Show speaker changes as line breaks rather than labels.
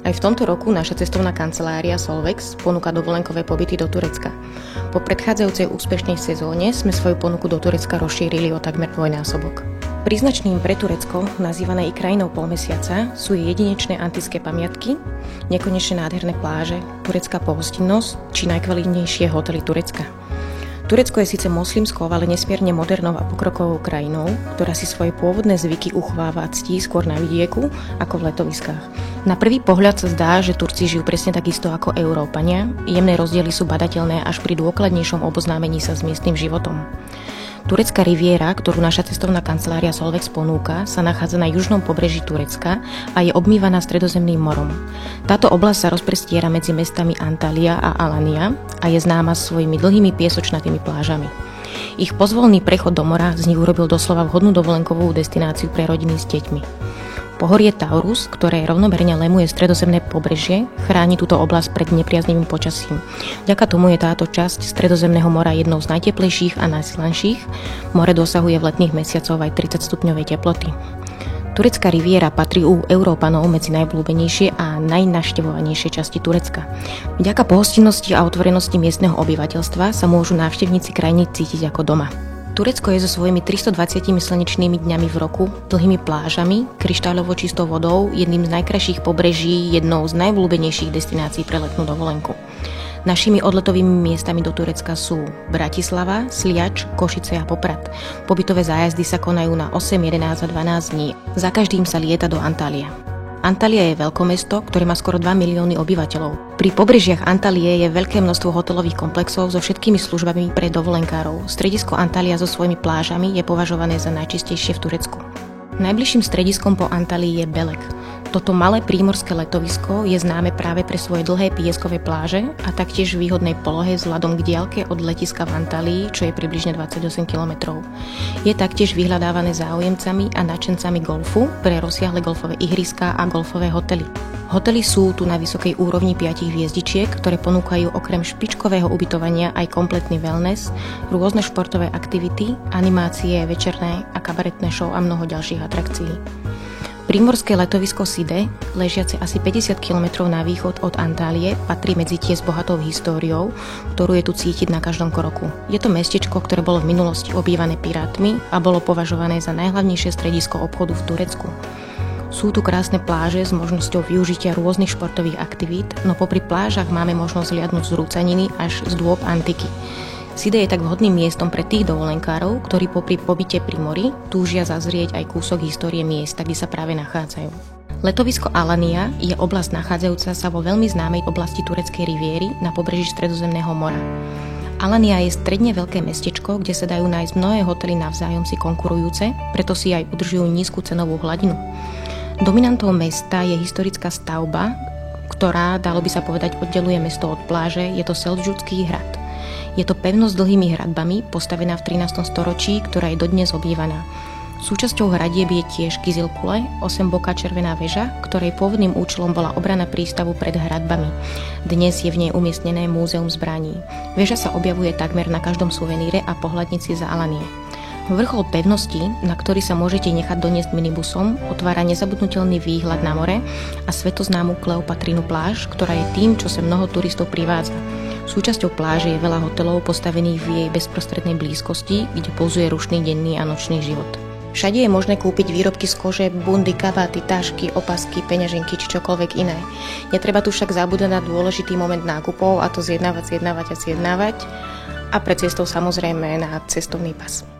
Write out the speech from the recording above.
Aj v tomto roku naša cestovná kancelária Solvex ponúka dovolenkové pobyty do Turecka. Po predchádzajúcej úspešnej sezóne sme svoju ponuku do Turecka rozšírili o takmer dvojnásobok. Príznačným pre Turecko, nazývané i krajinou polmesiaca, sú jej jedinečné antické pamiatky, nekonečne nádherné pláže, turecká pohostinnosť či najkvalitnejšie hotely Turecka. Turecko je síce moslimskou, ale nesmierne modernou a pokrokovou krajinou, ktorá si svoje pôvodné zvyky uchováva a ctí skôr na vidieku ako v letoviskách. Na prvý pohľad sa zdá, že Turci žijú presne takisto ako Európania, jemné rozdiely sú badateľné až pri dôkladnejšom oboznámení sa s miestnym životom. Turecká riviera, ktorú naša cestovná kancelária Solvex ponúka, sa nachádza na južnom pobreží Turecka a je obmývaná Stredozemným morom. Táto oblasť sa rozprestiera medzi mestami Antalya a Alanya a je známa svojimi dlhými piesočnatými plážami. Ich pozvolný prechod do mora z nich urobil doslova vhodnú dovolenkovú destináciu pre rodiny s deťmi. Pohorie Taurus, ktoré rovnomerne lemuje stredozemné pobrežie, chráni túto oblasť pred nepriaznivým počasím. Vďaka tomu je táto časť Stredozemného mora jednou z najteplejších a najsilanších. More dosahuje v letných mesiacoch aj 30 stupňovej teploty. Turecká riviera patrí u Európanov medzi najobľúbenejšie a najnavštevovanejšie časti Turecka. Vďaka pohostinnosti a otvorenosti miestneho obyvateľstva sa môžu návštevníci krajiny cítiť ako doma. Turecko je so svojimi 320 slnečnými dňami v roku, dlhými plážami, kryštáľovo čistou vodou, jedným z najkrajších pobreží, jednou z najobľúbenejších destinácií pre letnú dovolenku. Našimi odletovými miestami do Turecka sú Bratislava, Sliač, Košice a Poprad. Pobytové zájazdy sa konajú na 8, 11 a 12 dní. Za každým sa lieta do Antalya. Antalya je veľkomesto, ktoré má skoro 2 milióny obyvateľov. Pri pobrežiach Antalye je veľké množstvo hotelových komplexov so všetkými službami pre dovolenkárov. Stredisko Antalya so svojimi plážami je považované za najčistejšie v Turecku. Najbližším strediskom po Antalyi je Belek. Toto malé prímorské letovisko je známe práve pre svoje dlhé pieskové pláže a taktiež v výhodnej polohe vzhľadom k diaľke od letiska v Antalyi, čo je približne 28 km. Je taktiež vyhľadávané záujemcami a nadšencami golfu pre rozsiahle golfové ihriská a golfové hotely. Hotely sú tu na vysokej úrovni 5 hviezdičiek, ktoré ponúkajú okrem špičkového ubytovania aj kompletný wellness, rôzne športové aktivity, animácie, večerné a kabaretné show a mnoho ďalších atrakcií. Prímorské letovisko Side, ležiace asi 50 km na východ od Antalye, patrí medzi tie s bohatou históriou, ktorú je tu cítiť na každom kroku. Je to mestečko, ktoré bolo v minulosti obývané pirátmi a bolo považované za najhlavnejšie stredisko obchodu v Turecku. Sú tu krásne pláže s možnosťou využitia rôznych športových aktivít, no popri plážach máme možnosť zliadnuť z rúcaniny až z dôb antiky. Side je tak vhodným miestom pre tých dovolenkárov, ktorí popri pobyte pri mori túžia zazrieť aj kúsok histórie miesta, kde sa práve nachádzajú. Letovisko Alanya je oblasť nachádzajúca sa vo veľmi známej oblasti tureckej riviery na pobreží Stredozemného mora. Alanya je stredne veľké mestečko, kde sa dajú nájsť mnohé hotely navzájom si konkurujúce, preto si aj udržujú nízku cenovú hladinu. Dominantou mesta je historická stavba, ktorá, dalo by sa povedať, oddeluje mesto od pláže, je to Seldžukský hrad. Je to pevnosť s dlhými hradbami, postavená v 13. storočí, ktorá je dodnes obývaná. Súčasťou hradieb je tiež Kizilkule, 8-boká červená väža, ktorej pôvodným účelom bola obrana prístavu pred hradbami. Dnes je v nej umiestnené múzeum zbraní. Väža sa objavuje takmer na každom suveníre a pohľadnici za Alanie. Vrchol pevnosti, na ktorý sa môžete nechať doniesť minibusom, otvára nezabudnutelný výhľad na more a svetoznámu Kleopatrinu pláž, ktorá je tým, čo sa mnoho turistov privádza. Súčasťou pláže je veľa hotelov postavených v jej bezprostrednej blízkosti, kde pulzuje rušný denný a nočný život. Všade je možné kúpiť výrobky z kože, bundy, kabáty, tašky, opasky, peňaženky či čokoľvek iné. Netreba tu však zabúdať na dôležitý moment nákupov, a to zjednávať a pred cestou samozrejme na cestovný pas.